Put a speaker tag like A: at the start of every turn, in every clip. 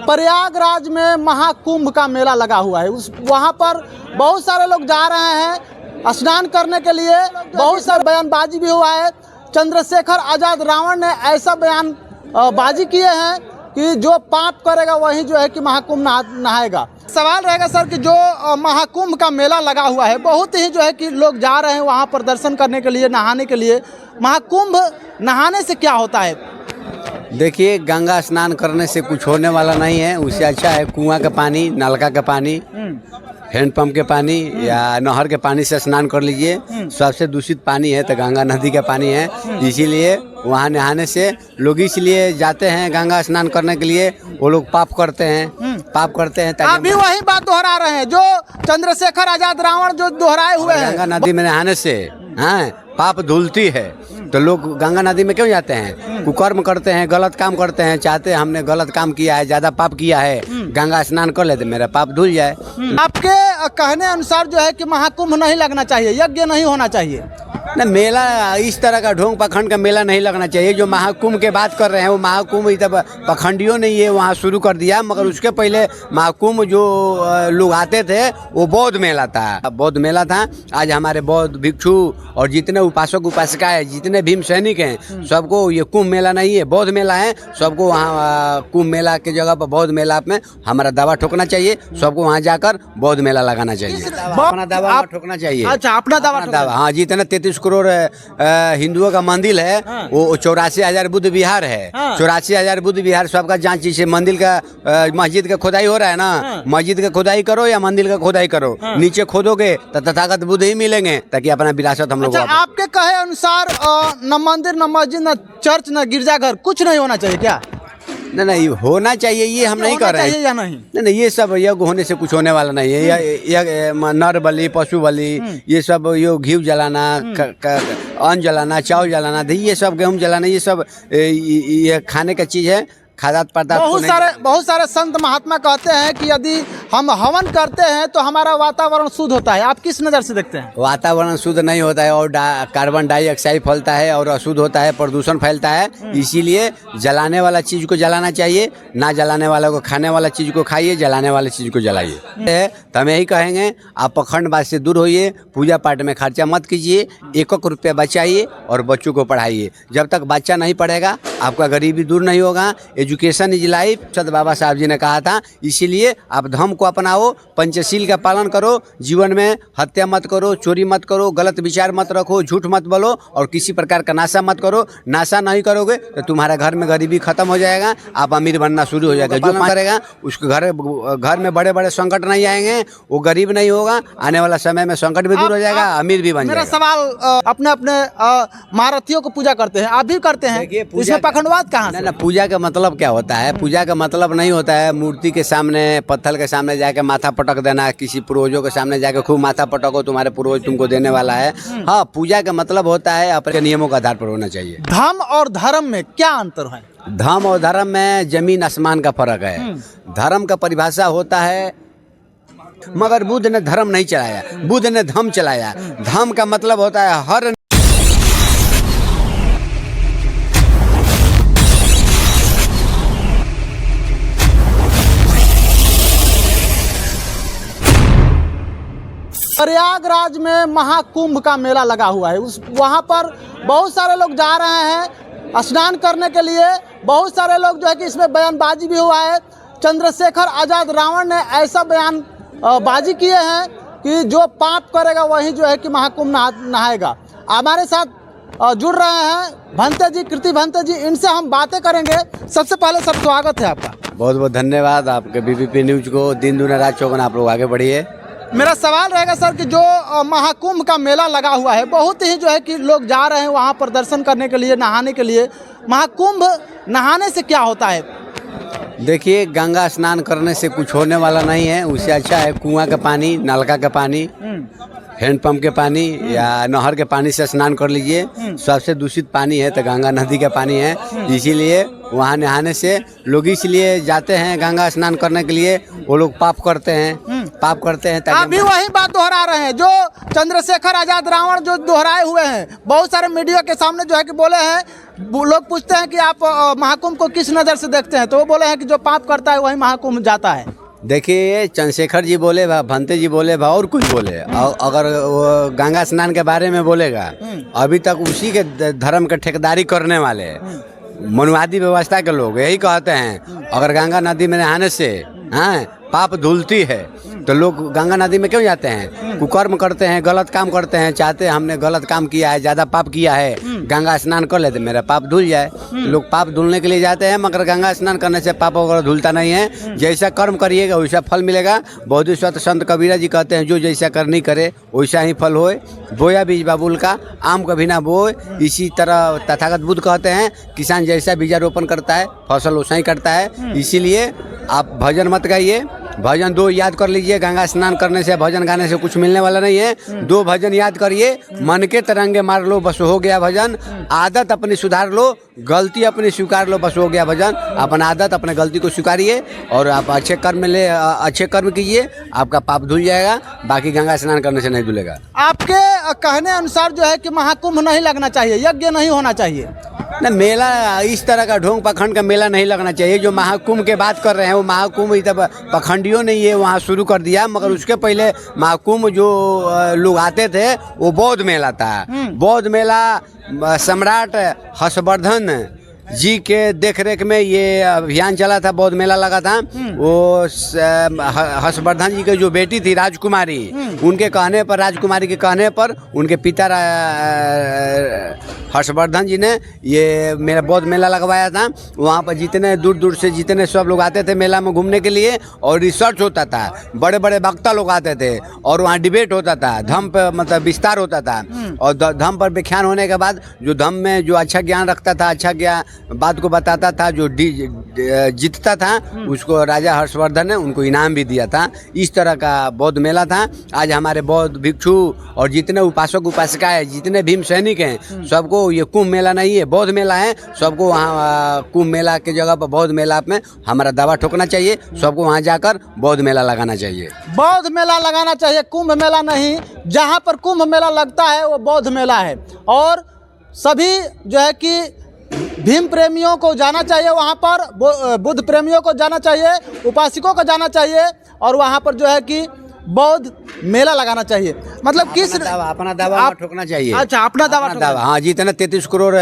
A: प्रयागराज में महाकुंभ का मेला लगा हुआ है। वहाँ पर बहुत सारे लोग जा रहे हैं स्नान करने के लिए। बहुत सारे बयानबाजी भी हुआ है। चंद्रशेखर आजाद रावण ने ऐसा बयान बाजी किए हैं कि जो पाप करेगा वही जो है कि महाकुंभ नहाएगा। सवाल रहेगा सर कि जो महाकुंभ का मेला लगा हुआ है, बहुत ही जो है कि लोग जा रहे हैं वहाँ पर दर्शन करने के लिए, नहाने के लिए। महाकुंभ नहाने से क्या होता है?
B: देखिए, गंगा स्नान करने से कुछ होने वाला नहीं है। उससे अच्छा है कुआं का पानी, नलका का पानी, हैंडपंप के पानी या नहर के पानी से स्नान कर लीजिए। सबसे दूषित पानी है तो गंगा नदी का पानी है। इसीलिए वहाँ नहाने से लोग इसलिए जाते हैं गंगा स्नान करने के लिए। वो लोग पाप करते हैं
A: आप भी वही बात दोहरा रहे हैं जो चंद्रशेखर आजाद रावण जो दोहराए हुए हैं।
B: गंगा नदी में नहाने से पाप धुलती है। तो लोग गंगा नदी में क्यों जाते हैं? कुकर्म करते हैं, गलत काम करते हैं, चाहते हैं हमने गलत काम किया है, ज्यादा पाप किया है, गंगा स्नान कर लेते मेरा पाप धुल जाए।
A: आपके कहने अनुसार जो है कि महाकुंभ नहीं लगना चाहिए, यज्ञ नहीं होना चाहिए
B: न, मेला इस तरह का ढोंग पखंड का मेला नहीं लगना चाहिए। जो महाकुंभ के बात कर रहे हैं वो महाकुंभ तब पखंडियों ने ये वहाँ शुरू कर दिया, मगर उसके पहले महाकुंभ जो लोग आते थे वो बौद्ध मेला था। आज हमारे बौद्ध भिक्षु और जितने उपासक उपासिका है, जितने भीम सैनिक हैं, सबको ये कुंभ मेला नहीं है, बौद्ध मेला है। सबको वहाँ कुंभ मेला के जगह पर बौद्ध मेला में हमारा दावा ठोकना चाहिए। सबको वहाँ जाकर बौद्ध मेला लगाना चाहिए, अपना दावा ठोकना चाहिए।
A: अच्छा, अपना दावा।
B: हाँ, जितने 33 करोड़ हिंदुओं का मंदिर है, वो 84,000 बुद्ध विहार है। 84,000 बुद्ध विहार सबका जांच से मंदिर का मस्जिद का खोदाई हो रहा है ना, मस्जिद का खोदाई करो या मंदिर का खोदाई करो, नीचे खोदोगे तो तथागत बुद्ध ही मिलेंगे, ताकि अपना विरासत हम लोग।
A: अच्छा, आपके कहे अनुसार न मंदिर, न मस्जिद, न चर्च, न गिरजाघर कुछ नहीं होना चाहिए क्या?
B: नहीं होना चाहिए, ये हम नहीं कर रहे हैं
A: या नहीं?
B: नहीं, ये सब यज्ञ होने से कुछ होने वाला नहीं है। ये नर बलि, पशु बलि, ये सब यो घी जलाना, अन्न जलाना, चावल जलाना, ये सब गेहूं जलाना, ये सब ये खाने का चीज है। खाद्य पदार्थ
A: बहुत सारे संत महात्मा कहते हैं कि यदि हम हवन करते हैं तो हमारा वातावरण शुद्ध होता है। आप किस नज़र से देखते हैं?
B: वातावरण शुद्ध नहीं होता है और कार्बन डाइऑक्साइड फैलता है और अशुद्ध होता है, प्रदूषण फैलता है। इसीलिए जलाने वाला चीज को जलाना चाहिए, ना जलाने वाला को, खाने वाला चीज को खाइए, जलाने वाली चीज को जलाइए। तो हम यही कहेंगे, आप पखंडबाज से दूर होइए, पूजा पाठ में खर्चा मत कीजिए, 1 रुपया बचाइए और बच्चों को पढ़ाइए। जब तक बच्चा नहीं पढ़ेगा आपका गरीबी दूर नहीं होगा। एजुकेशन इज लाइफ, सद बाबा साहब जी ने कहा था। इसीलिए आप धर्म को अपनाओ, पंचशील का पालन करो, जीवन में हत्या मत करो, चोरी मत करो, गलत विचार मत रखो, झूठ मत बोलो और किसी प्रकार का नशा मत करो। नशा नहीं करोगे तो तुम्हारा घर में गरीबी खत्म हो जाएगा, आप अमीर बनना शुरू हो जाएगा। जो करेगा उसके घर में बड़े बड़े संकट नहीं आएंगे, वो गरीब नहीं होगा। आने वाला समय में संकट भी दूर हो जाएगा, अमीर भी बन जाएगा।
A: मेरा सवाल, अपने अपने महारथियों को पूजा करते हैं, आप भी करते हैं, इसमें पखंडवाद कहाँ से?
B: पूजा का मतलब क्या होता है? पूजा का मतलब नहीं होता है मूर्ति के सामने, पत्थर के सामने जाके माथा पटक देना, किसी पूर्वजों के सामने जाके खूब माथा पटको, तुम्हारे पूर्वज तुमको देने वाला है। हाँ, पूजा का मतलब होता है अपने नियमों का आधार पर होना चाहिए।
A: धर्म और धर्म में क्या अंतर है?
B: धर्म और धर्म में जमीन आसमान का फर्क है। धर्म का परिभाषा होता है, मगर बुद्ध ने धर्म नहीं चलाया, बुद्ध ने धर्म चलाया। धर्म का मतलब होता है हर
A: प्रयागराज में महाकुंभ का मेला लगा हुआ है। वहाँ पर बहुत सारे लोग जा रहे हैं स्नान करने के लिए। बहुत सारे लोग जो है कि इसमें बयानबाजी भी हुआ है। चंद्रशेखर आजाद रावण ने ऐसा बयान बाजी किए हैं कि जो पाप करेगा वही जो है कि महाकुंभ नहाएगा। हमारे साथ जुड़ रहे हैं भंते जी, कृति भंते जी, इनसे हम बातें करेंगे। सबसे पहले सब स्वागत है आपका।
B: बहुत बहुत धन्यवाद आपके BBP न्यूज को। दिन दुना रात चौगुना आप लोग आगे बढ़िए।
A: मेरा सवाल रहेगा सर कि जो महाकुंभ का मेला लगा हुआ है, बहुत ही जो है कि लोग जा रहे हैं वहाँ पर दर्शन करने के लिए, नहाने के लिए। महाकुंभ नहाने से क्या होता है?
B: देखिए, गंगा स्नान करने से कुछ होने वाला नहीं है। उससे अच्छा है कुआं का पानी, नलका का पानी, हैंडपंप के पानी या नहर के पानी से स्नान कर लीजिए। सबसे दूषित पानी है तो गंगा नदी का पानी है। इसीलिए वहाँ नहाने से लोग इसलिए जाते हैं गंगा स्नान करने के लिए। वो लोग पाप करते हैं, पाप करते हैं
A: आप भी वही बात दोहरा रहे हैं जो चंद्रशेखर आजाद रावण जो दोहराए हुए हैं। बहुत सारे मीडिया के सामने जो है कि बोले हैं, लोग पूछते हैं कि आप महाकुंभ को किस नज़र से देखते हैं, तो वो बोले हैं कि जो पाप करता है वही महाकुंभ जाता है।
B: देखिए, चंद्रशेखर जी बोले भा, भंते जी बोले भा, और कुछ बोले, अगर वो गंगा स्नान के बारे में बोलेगा, अभी तक उसी के धर्म के ठेकेदारी करने वाले मनुवादी व्यवस्था के लोग यही कहते हैं, अगर गंगा नदी में नहाने से पाप धुलती है तो लोग गंगा नदी में क्यों जाते हैं? कुकर्म करते हैं, गलत काम करते हैं, चाहते हैं हमने गलत काम किया है, ज़्यादा पाप किया है, गंगा स्नान कर लेते मेरा पाप धुल जाए। तो लोग पाप धुलने के लिए जाते हैं, मगर गंगा स्नान करने से पाप वगैरह धुलता नहीं है। जैसा कर्म करिएगा वैसा फल मिलेगा। बोधिसत्व संत कबीरा जी कहते हैं, जो जैसा करनी करे वैसा ही फल होए। बोया बीज बाबुल का, आम कभी ना बोए। इसी तरह तथागत बुद्ध कहते हैं, किसान जैसा बीजारोपण करता है फसल वैसा ही करता है। इसीलिए आप भजन मत गाइए, भजन दो याद कर लीजिए। गंगा स्नान करने से, भजन गाने से कुछ मिलने वाला नहीं है। दो भजन याद करिए, मन के तरंगे मार लो, बस हो गया भजन। आदत अपनी सुधार लो, गलती अपनी स्वीकार लो, बस हो गया भजन। अपन आदत अपने गलती को स्वीकारिए और आप अच्छे कर्म कीजिए, आपका पाप धुल जाएगा। बाकी गंगा स्नान करने से नहीं धुलेगा।
A: आपके कहने अनुसार जो है कि महाकुंभ नहीं लगना चाहिए, यज्ञ नहीं होना चाहिए
B: ना, मेला इस तरह का ढोंग पखंड का मेला नहीं लगना चाहिए। जो महाकुंभ के बात कर रहे हैं वो महाकुंभ तब पखंडियों ने ये वहाँ शुरू कर दिया, मगर उसके पहले महाकुंभ जो लोग आते थे वो बौद्ध मेला था। बौद्ध मेला सम्राट हर्षवर्धन जी के देखरेख में ये अभियान चला था, बौद्ध मेला लगा था। वो हर्षवर्धन जी की जो बेटी थी राजकुमारी, उनके कहने पर, राजकुमारी के कहने पर उनके पिता हर्षवर्धन जी ने ये मेरा बौद्ध मेला लगवाया था। वहाँ पर जितने दूर दूर से जितने सब लोग आते थे मेला में घूमने के लिए, और रिसर्च होता था, बड़े बड़े वक्ता लोग आते थे और वहाँ डिबेट होता था, धम्म पे मतलब विस्तार होता था। और धम्म पर व्याख्यान होने के बाद जो धम्म में जो अच्छा ज्ञान रखता था, अच्छा ज्ञान बात को बताता था, जो जीतता था उसको राजा हर्षवर्धन ने उनको इनाम भी दिया था। इस तरह का बौद्ध मेला था। आज हमारे बौद्ध भिक्षु और जितने उपासक उपासिकाएं, जितने भीम सैनिक हैं, सबको ये कुंभ मेला नहीं है, बौद्ध मेला है। सबको वहाँ कुंभ मेला के जगह पर बौद्ध मेला में हमारा दावा ठोकना चाहिए। सबको वहाँ जाकर बौद्ध मेला लगाना चाहिए।
A: बौद्ध मेला लगाना चाहिए, कुंभ मेला नहीं। जहाँ पर कुंभ मेला लगता है वो बौद्ध मेला है। और सभी जो है कि भीम प्रेमियों को जाना चाहिए, वहाँ पर बुद्ध प्रेमियों को जाना चाहिए, उपासकों को जाना चाहिए, और वहाँ पर जो है कि बौद्ध मेला लगाना चाहिए। मतलब किस
B: अपना दावा ठोकना चाहिए।
A: अच्छा, अपना दावा।
B: हाँ, जितना 33 करोड़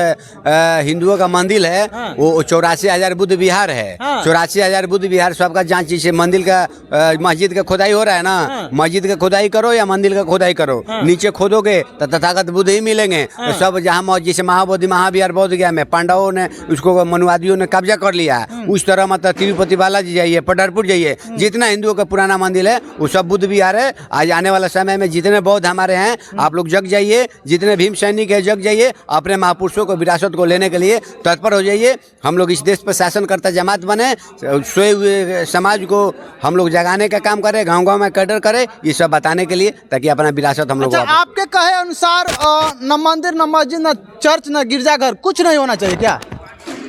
B: हिंदुओं का मंदिर है, वो 84,000 बुद्ध विहार है। 84,000 बुद्ध विहार सबका जांच से मंदिर का मस्जिद का खुदाई हो रहा है ना, मस्जिद का खुदाई करो या मंदिर का खुदाई करो, नीचे खोदोगे तो तथागत बुद्ध ही मिलेंगे। तो सब जहाँ जैसे महाबोधि महाविहार बोध गया में पांडवों ने उसको, मनुवादियों ने कब्जा कर लिया, उस तरह मतलब तिरुपति बालाजी जाइए, पंढरपुर जाइए, जितना हिंदुओं का पुराना मंदिर है वो सब बुद्ध विहार है। आज आने वाला समय में जितने बौद्ध हमारे हैं, आप लोग जग जाइए, जितने भीम सैनिक है जग जाइए, अपने महापुरुषों को विरासत को लेने के लिए तत्पर हो जाइए। हम लोग इस देश पर शासन करता जमात बने, सोए हुए समाज को हम लोग जगाने का काम करें, गांव गांव में कैडर करें, ये सब बताने के लिए, ताकि अपना विरासत हम लोग।
A: अच्छा, आपके कहे अनुसार न मंदिर, न मस्जिद, न चर्च, न गिरजाघर, कुछ नहीं होना चाहिए क्या?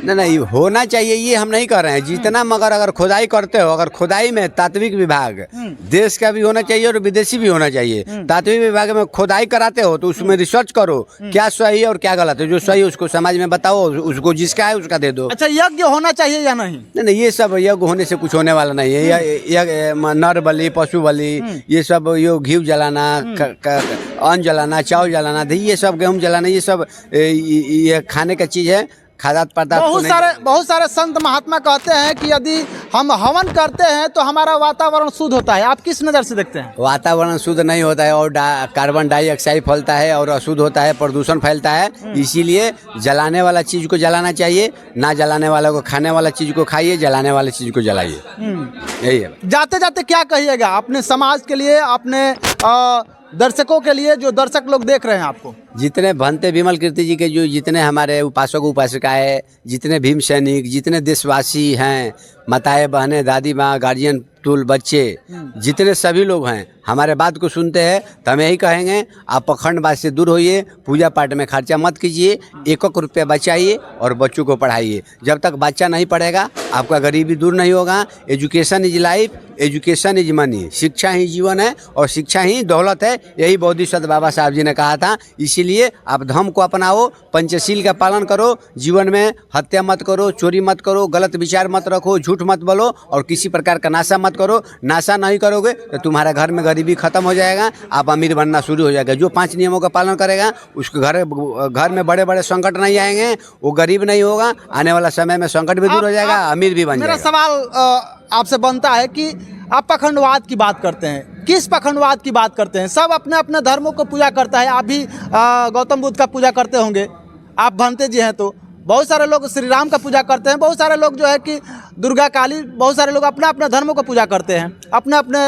B: नहीं होना चाहिए, ये हम नहीं कर रहे हैं जितना, मगर अगर खुदाई करते हो, अगर खुदाई में तात्विक विभाग देश का भी होना चाहिए और विदेशी भी होना चाहिए। तात्विक विभाग में खुदाई कराते हो तो उसमें रिसर्च करो क्या सही है और क्या गलत है। जो सही है उसको समाज में बताओ, उसको जिसका है उसका दे दो। अच्छा,
A: यज्ञ होना चाहिए या नहीं?
B: नहीं, ये सब यज्ञ होने से कुछ होने वाला नहीं है। नर बलि, पशु बलि, ये सब घी जलाना, अन्न जलाना, चावल जलाना, ये सब गेहूँ जलाना, ये सब ये खाने का चीज है। खाद्य पदार्थ
A: बहुत सारे संत महात्मा कहते हैं कि यदि हम हवन करते हैं तो हमारा वातावरण शुद्ध होता है। आप किस नज़र से देखते हैं?
B: वातावरण शुद्ध नहीं होता है और कार्बन डाइऑक्साइड फैलता है और अशुद्ध होता है, प्रदूषण फैलता है। इसीलिए जलाने वाला चीज को जलाना चाहिए, ना जलाने वाला को, खाने वाला चीज को खाइए, जलाने वाली चीज को जलाइए। यही है।
A: जाते जाते क्या कहिएगा अपने समाज के लिए, अपने दर्शकों के लिए, जो दर्शक लोग देख रहे हैं आपको?
B: जितने भंते विमल कीर्ति जी के जो जितने हमारे उपासक उपासिकाएं, जितने भीम सैनिक, जितने देशवासी हैं, माताएं बहनें, दादी माँ, गार्जियन, टूल बच्चे, जितने सभी लोग हैं हमारे बात को सुनते हैं, तो हम यही कहेंगे आप पखंडबाज से दूर होइए, पूजा पाठ में खर्चा मत कीजिए, 1 रुपया बचाइए और बच्चों को पढ़ाइए। जब तक बच्चा नहीं पढ़ेगा आपका गरीबी दूर नहीं होगा। Education is life, education is money. शिक्षा ही जीवन है और शिक्षा ही दौलत है, यही बोधिसत्व बाबा साहब जी ने कहा था। इसीलिए आप धर्म को अपनाओ, पंचशील का पालन करो, जीवन में हत्या मत करो, चोरी मत करो, गलत विचार मत रखो, झूठ मत बोलो और किसी प्रकार का नशा मत करो। नशा नहीं करोगे तो तुम्हारे घर में गरीबी खत्म हो जाएगा, आप अमीर बनना शुरू हो जाएगा। जो 5 नियमों का पालन करेगा उसके घर में बड़े बड़े संकट नहीं आएंगे, वो गरीब नहीं होगा, आने वाला समय में संकट भी दूर हो जाएगा, अमीर भी बन जाएगा।
A: मेरा सवाल आपसे बनता है कि आप पखंडवाद की बात करते हैं, किस पखंडवाद की बात करते हैं? सब अपने अपने धर्मों को पूजा करता है। आप भी गौतम बुद्ध का पूजा करते होंगे, आप भंते जी हैं, तो बहुत सारे लोग श्री राम का पूजा करते हैं, बहुत सारे लोग जो है कि दुर्गा काली, बहुत सारे लोग अपने अपने धर्मों को पूजा करते हैं, अपने अपने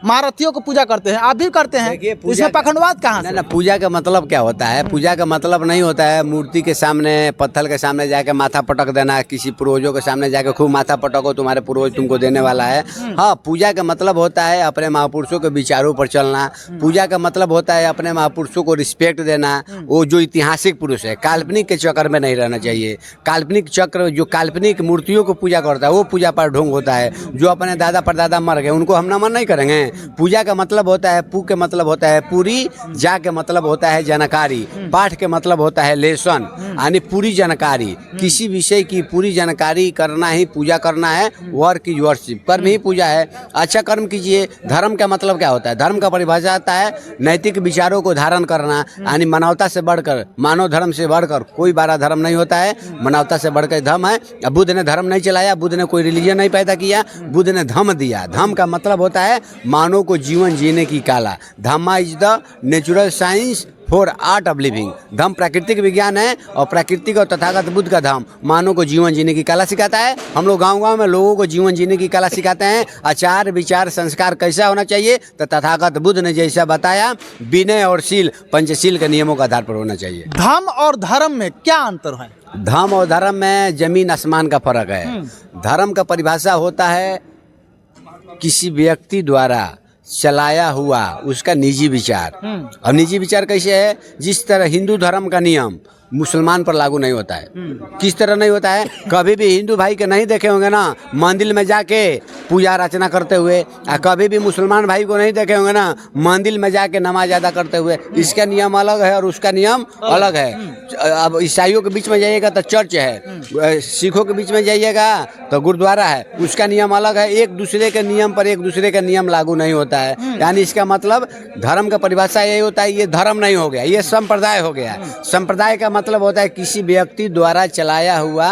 A: महारथियों को पूजा करते हैं, आप भी करते हैं। इसमें पखंडवाद कहाँ से?
B: ना पूजा का मतलब क्या होता है? पूजा का मतलब नहीं होता है मूर्ति के सामने, पत्थर के सामने जाके माथा पटक देना, किसी पूर्वजों के सामने जाके खूब माथा पटको, तुम्हारे पूर्वज तुमको देने वाला है। हाँ, पूजा का मतलब होता है अपने महापुरुषों के विचारों पर चलना। पूजा का मतलब होता है अपने महापुरुषों को रिस्पेक्ट देना। वो जो ऐतिहासिक पुरुष है, काल्पनिक के चक्कर में नहीं रहना चाहिए। काल्पनिक चक्र, जो काल्पनिक मूर्तियों को पूजा करता है वो पूजा पाठ ढोंग होता है। जो अपने दादा परदादा मर गए उनको हम नमन नहीं करेंगे। पूजा का मतलब होता है, पू के मतलब होता है पूरी, जा के मतलब होता है जानकारी, पाठ के मतलब होता है लेसन, यानी पूरी जानकारी। किसी विषय की पूरी जानकारी करना ही पूजा करना है। वर्क इज वर्शिप, कर्म ही पूजा है। अच्छा कर्म कीजिए। धर्म का मतलब क्या होता है? धर्म का परिभाषा आता है नैतिक विचारों को धारण करना, यानी मानवता से बढ़कर, मानव धर्म से बढ़कर कोई बड़ा धर्म नहीं होता है। मानवता से बढ़कर धर्म है। अब बुद्ध ने धर्म नहीं चलाया, बुद्ध ने कोई रिलीजन नहीं पैदा किया, बुद्ध ने धम्म दिया। धम्म का मतलब होता है मानव को जीवन जीने की कला। Dhamma is the natural science for art of living. धम्म प्राकृतिक विज्ञान है और प्राकृतिक और तथागत बुद्ध का धम्म मानव को जीवन जीने की कला सिखाता है। हम लोग गांव-गांव में लोगों को जीवन जीने की कला सिखाते हैं। आचार विचार संस्कार कैसा होना चाहिए, तो तथागत बुद्ध ने जैसा बताया, विनय और शील पंचशील के नियमों के आधार पर होना चाहिए।
A: धर्म और धर्म में क्या अंतर है?
B: धर्म और धर्म में जमीन आसमान का फर्क है। धर्म का परिभाषा होता है किसी व्यक्ति द्वारा चलाया हुआ उसका निजी विचार। और निजी विचार कैसे है? जिस तरह हिंदू धर्म का नियम मुसलमान पर लागू नहीं होता है। किस तरह नहीं होता है? कभी भी हिंदू भाई के नहीं देखे होंगे ना मंदिर में जाके पूजा अर्चना करते हुए, कभी भी मुसलमान भाई को नहीं देखे होंगे ना मंदिर में जाके नमाज अदा करते हुए। इसका नियम अलग है और उसका नियम अलग है। अब ईसाइयों के बीच में जाइएगा तो चर्च है, सिखों के बीच में जाइएगा तो गुरुद्वारा है, उसका नियम अलग है। एक दूसरे के नियम पर एक दूसरे का नियम लागू नहीं होता है। यानी इसका मतलब धर्म का परिभाषा यही होता है, ये धर्म नहीं हो गया, ये संप्रदाय हो गया। संप्रदाय का मतलब होता है किसी व्यक्ति द्वारा चलाया हुआ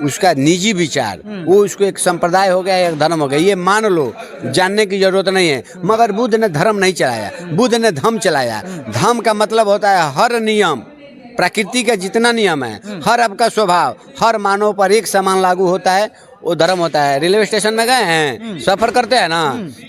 B: उसका निजी विचार, वो उसको एक संप्रदाय हो गया, एक धर्म हो गया। ये मान लो, जानने की जरूरत नहीं है। मगर बुद्ध ने धर्म नहीं चलाया, बुद्ध ने धम्म चलाया। धम्म का मतलब होता है हर नियम, प्रकृति का जितना नियम है, हर आपका स्वभाव हर मानव पर एक समान लागू होता है, वो धर्म होता है। रेलवे स्टेशन में गए हैं, सफर करते हैं ना,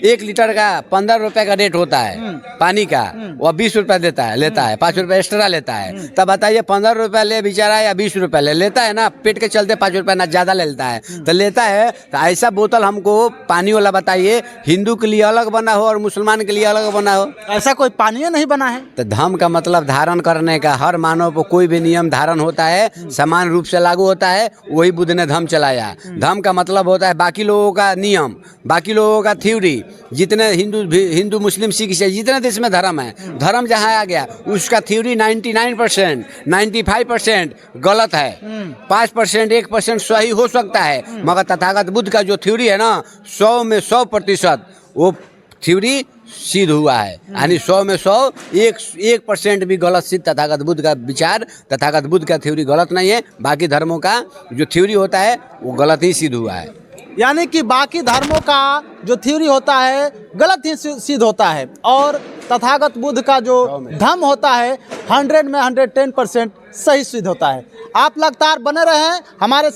B: 1 लीटर का 15 रुपए का रेट होता है पानी का, वो 20 रुपए लेता है 5 रुपए एक्स्ट्रा लेता है। तब बताइए 15 रुपए ले बेचारा या 20 रुपए लेता है ना, पेट के चलते 5 रुपए ना ज्यादा लेता है तो लेता है। तो ऐसा बोतल हमको पानी वाला बताइए, हिंदू के लिए अलग बना हो और मुसलमान के लिए अलग बना हो।
A: ऐसा कोई पानी नहीं बना है।
B: तो धर्म का मतलब धारण करने का, हर मानव को कोई भी नियम धारण होता है, समान रूप से लागू होता है, वही बुद्ध ने धर्म चलाया। धर्म का मतलब होता है बाकी लोगों का नियम, बाकी लोगों का थ्योरी। जितने हिंदू मुस्लिम सिख ईसाई जितने देश में धर्म है, धर्म जहाँ आ गया उसका थ्योरी 99% 95% गलत है। 5% 1% सही हो सकता है। मगर तथागत बुद्ध का जो थ्योरी है ना, 100 में 100% वो थ्योरी सिद्ध हुआ है। यानी 100 में 100 1% भी गलत सिद्ध तथागत बुद्ध का विचार, तथागत बुद्ध का थ्योरी गलत नहीं है। बाकी धर्मों का जो थ्योरी होता है वो गलत ही सिद्ध हुआ है।
A: यानी कि बाकी धर्मों का जो थ्योरी होता है गलत ही सिद्ध होता है और तथागत बुद्ध का जो धर्म होता है 100 में 110% सही सिद्ध होता है। आप लगातार बने रहें हमारे